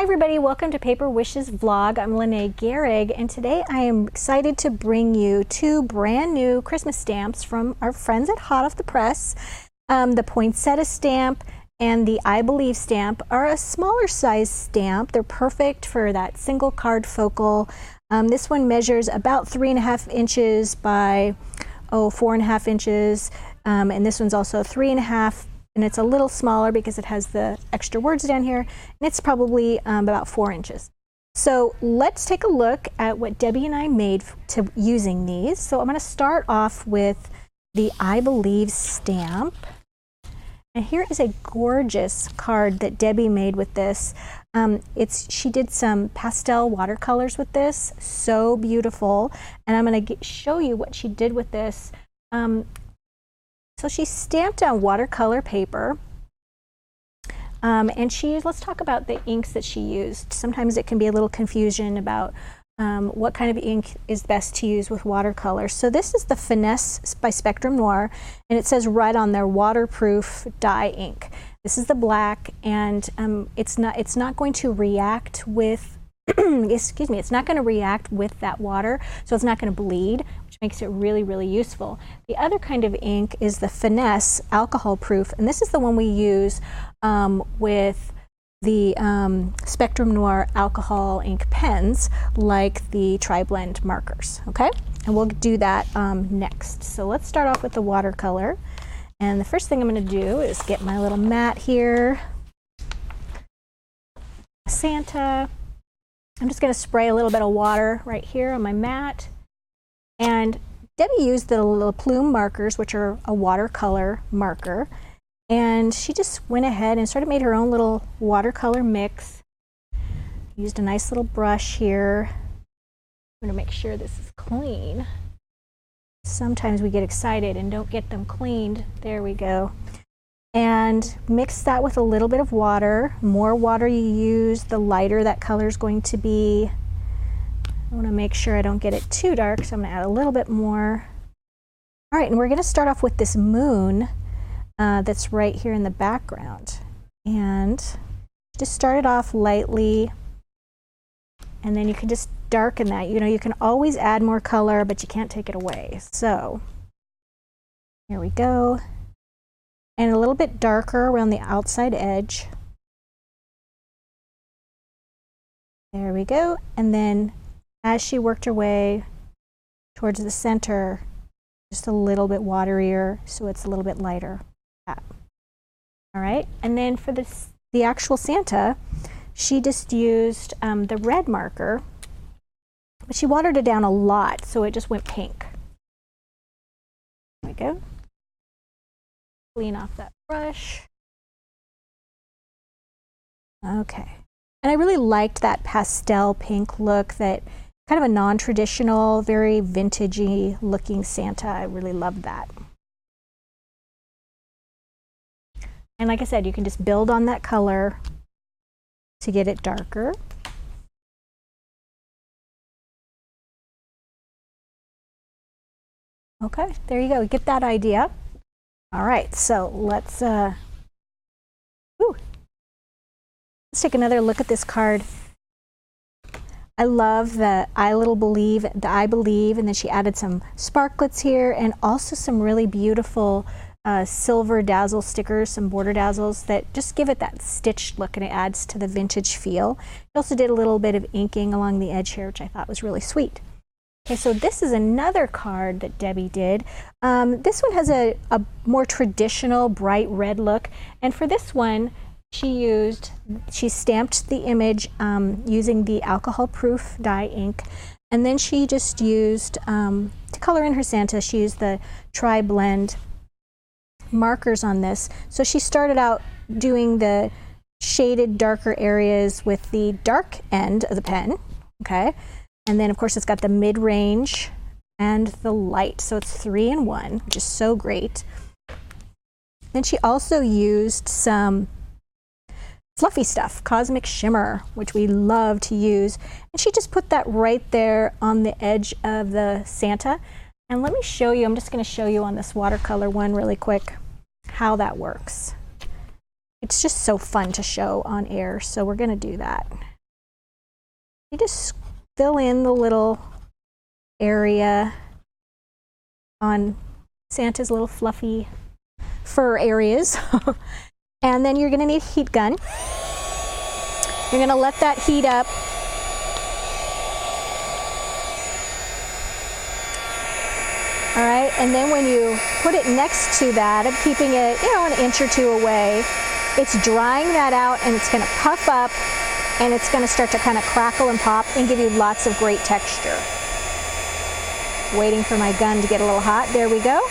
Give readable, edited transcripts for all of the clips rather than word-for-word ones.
Hi everybody, welcome to Paper Wishes Vlog. I'm Lene Gehrig, and today I am excited to bring you two brand new Christmas stamps from our friends at Hot Off the Press. The poinsettia stamp and the I Believe stamp are a smaller size stamp. They're perfect for that single card focal. This one measures about 3.5 inches by 4.5 inches, and this one's also 3.5. And it's a little smaller because it has the extra words down here, and it's probably about 4 inches. So let's take a look at what Debbie and I made using these. So I'm going to start off with the I Believe stamp. And here is a gorgeous card that Debbie made with this. She did some pastel watercolors with this, so beautiful. And I'm going to show you what she did with this. So she stamped on watercolor paper, and let's talk about the inks that she used. Sometimes it can be a little confusion about what kind of ink is best to use with watercolor. So this is the Finesse by Spectrum Noir, and it says right on there, waterproof dye ink. This is the black, and it's not going to react with excuse me, it's not going to react with that water, so it's not going to bleed, which makes it really, really useful. The other kind of ink is the Finesse alcohol proof, and this is the one we use with the Spectrum Noir alcohol ink pens, like the tri-blend markers, okay? And we'll do that next. So let's start off with the watercolor, and the first thing I'm going to do is get my little mat here, Santa. I'm just going to spray a little bit of water right here on my mat. And Debbie used the little plume markers, which are a watercolor marker. And she just went ahead and sort of made her own little watercolor mix. Used a nice little brush here. I'm going to make sure this is clean. Sometimes we get excited and don't get them cleaned. There we go. And mix that with a little bit of water. More water you use, the lighter that color is going to be. I want to make sure I don't get it too dark, so I'm going to add a little bit more. All right, and we're going to start off with this moon that's right here in the background. And just start it off lightly, and then you can just darken that. You know, you can always add more color, but you can't take it away. So here we go. And a little bit darker around the outside edge. There we go. And then as she worked her way towards the center, just a little bit waterier, so it's a little bit lighter. All right, and then for the actual Santa, she just used the red marker, but she watered it down a lot, so it just went pink. There we go. Clean off that brush. Okay. And I really liked that pastel pink look, that kind of a non-traditional, very vintagey looking Santa. I really loved that. And like I said, you can just build on that color to get it darker. Okay, there you go. Get that idea. All right, so let's take another look at this card. I love the I Believe, and then she added some sparklets here, and also some really beautiful silver dazzle stickers, some border dazzles that just give it that stitched look, and it adds to the vintage feel. She also did a little bit of inking along the edge here, which I thought was really sweet. Okay, so this is another card that Debbie did. This one has a more traditional bright red look, and for this one she stamped the image using the alcohol proof dye ink, and then she just used to color in her Santa, she used the tri-blend markers on this. So she started out doing the shaded darker areas with the dark end of the pen, okay? And then, of course, it's got the mid-range and the light. So it's 3 in 1, which is so great. Then she also used some fluffy stuff, Cosmic Shimmer, which we love to use. And she just put that right there on the edge of the Santa. And let me show you, I'm just going to show you on this watercolor one really quick how that works. It's just so fun to show on air, so we're going to do that. You just fill in the little area on Santa's little fluffy fur areas. And then you're going to need a heat gun. You're going to let that heat up. All right, and then when you put it next to that, I'm keeping it, an inch or two away, it's drying that out, and it's going to puff up, and it's going to start to kind of crackle and pop and give you lots of great texture. Waiting for my gun to get a little hot. There we go.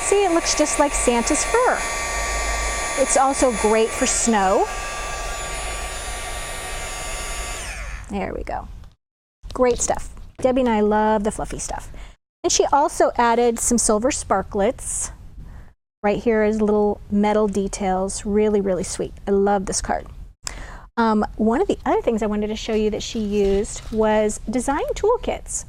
See, it looks just like Santa's fur. It's also great for snow. There we go. Great stuff. Debbie and I love the fluffy stuff. And she also added some silver sparklets. Right here is little metal details. Really, really sweet. I love this card. One of the other things I wanted to show you that she used was design toolkits.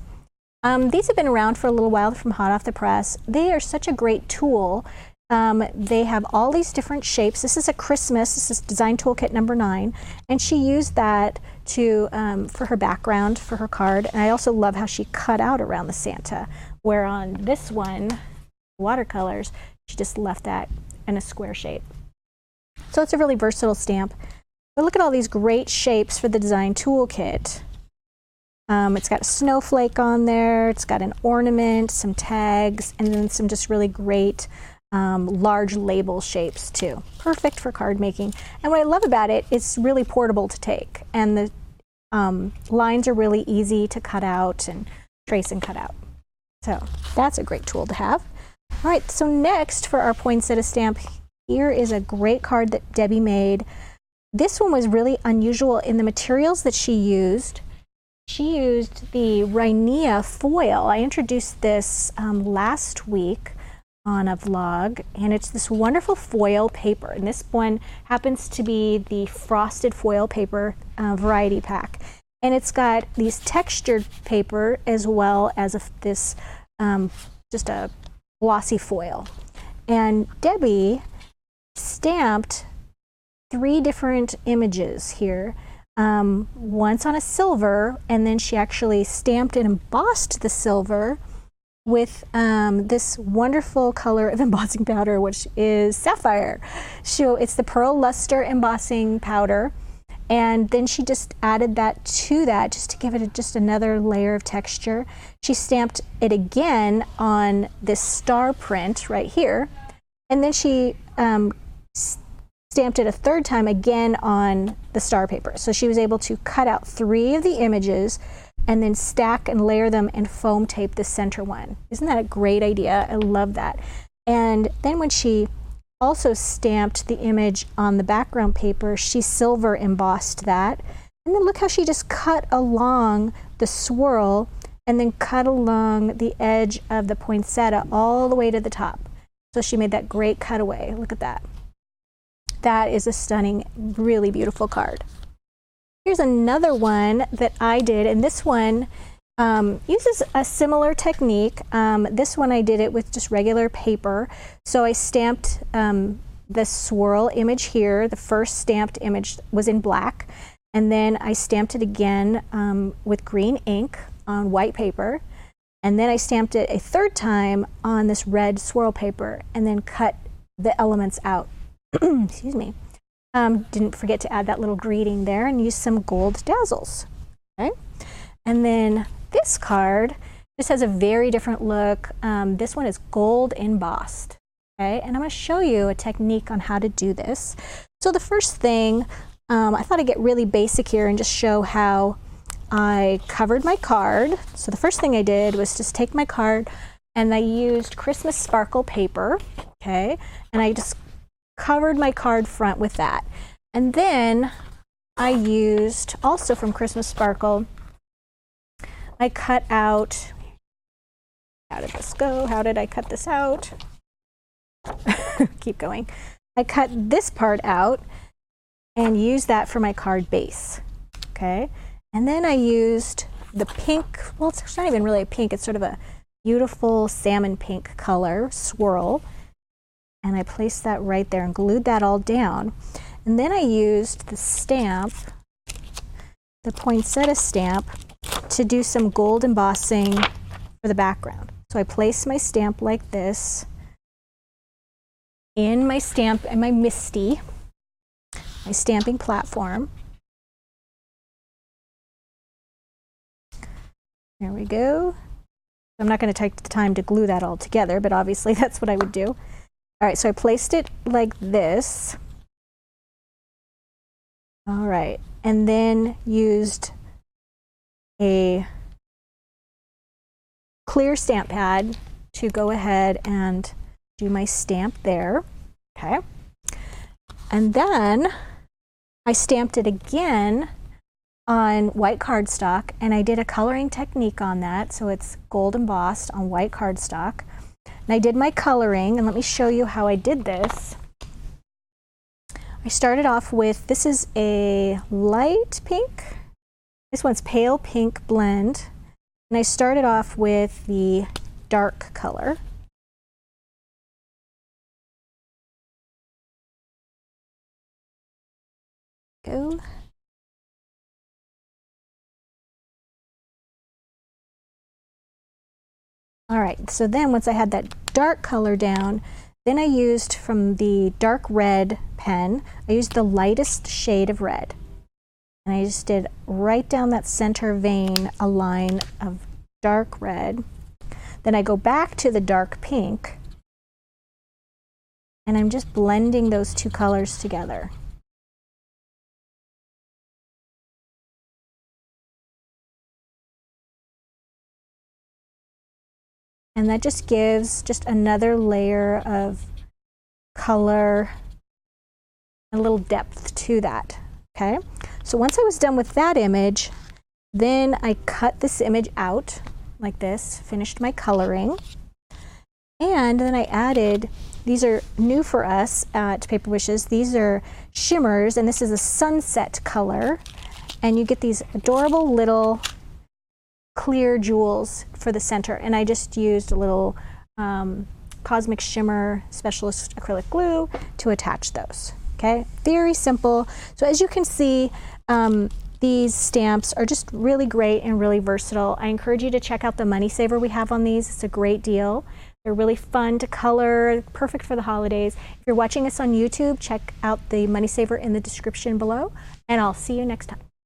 These have been around for a little while from hot off the press. They are such a great tool. They have all these different shapes. This is this is design toolkit number 9, and she used that to for her background for her card. And I also love how she cut out around the Santa, where on this one, watercolors, she just left that in a square shape. So it's a really versatile stamp. But look at all these great shapes for the design toolkit. It's got a snowflake on there, it's got an ornament, some tags, and then some just really great large label shapes too. Perfect for card making. And what I love about it, it's really portable to take, and the lines are really easy to cut out and trace and cut out. So that's a great tool to have. All right, so next for our poinsettia stamp, here is a great card that Debbie made. This one was really unusual in the materials that she used. She used the Hi-yah foil. I introduced this last week on a vlog, and it's this wonderful foil paper. And this one happens to be the frosted foil paper variety pack. And it's got these textured paper as well as this just a glossy foil. And Debbie stamped 3 different images here. Once on a silver, and then she actually stamped and embossed the silver with this wonderful color of embossing powder, which is sapphire. So it's the Pearl Luster embossing powder, and then she just added that to that just to give it just another layer of texture. She stamped it again on this star print right here, and then she stamped it a 3rd time again on the star paper. So she was able to cut out 3 of the images and then stack and layer them and foam tape the center one. Isn't that a great idea? I love that. And then when she also stamped the image on the background paper, she silver embossed that. And then look how she just cut along the swirl and then cut along the edge of the poinsettia all the way to the top. So she made that great cutaway. Look at that. That is a stunning, really beautiful card. Here's another one that I did, and this one uses a similar technique. This one I did it with just regular paper. So I stamped the swirl image here. The first stamped image was in black, and then I stamped it again with green ink on white paper, and then I stamped it a 3rd time on this red swirl paper, and then cut the elements out. Excuse me. Didn't forget to add that little greeting there, and use some gold dazzles. Okay, and then this card just has a very different look. This one is gold embossed. Okay, and I'm going to show you a technique on how to do this. So the first thing, I thought I'd get really basic here and just show how I covered my card. So the first thing I did was just take my card, and I used Christmas sparkle paper. Okay, and I just covered my card front with that. And then I used, also from Christmas Sparkle, I cut out, how did this go? How did I cut this out? Keep going. I cut this part out and used that for my card base. Okay, and then I used the pink, well, it's not even really a pink, it's sort of a beautiful salmon pink color swirl. And I placed that right there and glued that all down. And then I used the stamp, the poinsettia stamp, to do some gold embossing for the background. So I place my stamp like this in my stamp and my MISTI, my stamping platform. There we go. I'm not going to take the time to glue that all together, but obviously that's what I would do. All right, so I placed it like this. All right, and then used a clear stamp pad to go ahead and do my stamp there. Okay. And then I stamped it again on white cardstock, and I did a coloring technique on that, so it's gold embossed on white cardstock. And I did my coloring, and let me show you how I did this. I started off with, this is a light pink, this one's pale pink blend, and I started off with the dark color. Go. All right, so then once I had that dark color down, then I used from the dark red pen, I used the lightest shade of red. And I just did right down that center vein a line of dark red. Then I go back to the dark pink, and I'm just blending those two colors together. And that just gives just another layer of color, a little depth to that, okay? So once I was done with that image, then I cut this image out like this, finished my coloring, and then I added, these are new for us at Paper Wishes, these are shimmers, and this is a sunset color, and you get these adorable little clear jewels for the center, and I just used a little Cosmic Shimmer Specialist acrylic glue to attach those. Okay, very simple. So as you can see, these stamps are just really great and really versatile. I encourage you to check out the Money Saver we have on these. It's a great deal. They're really fun to color, perfect for the holidays. If you're watching us on YouTube, check out the Money Saver in the description below, and I'll see you next time.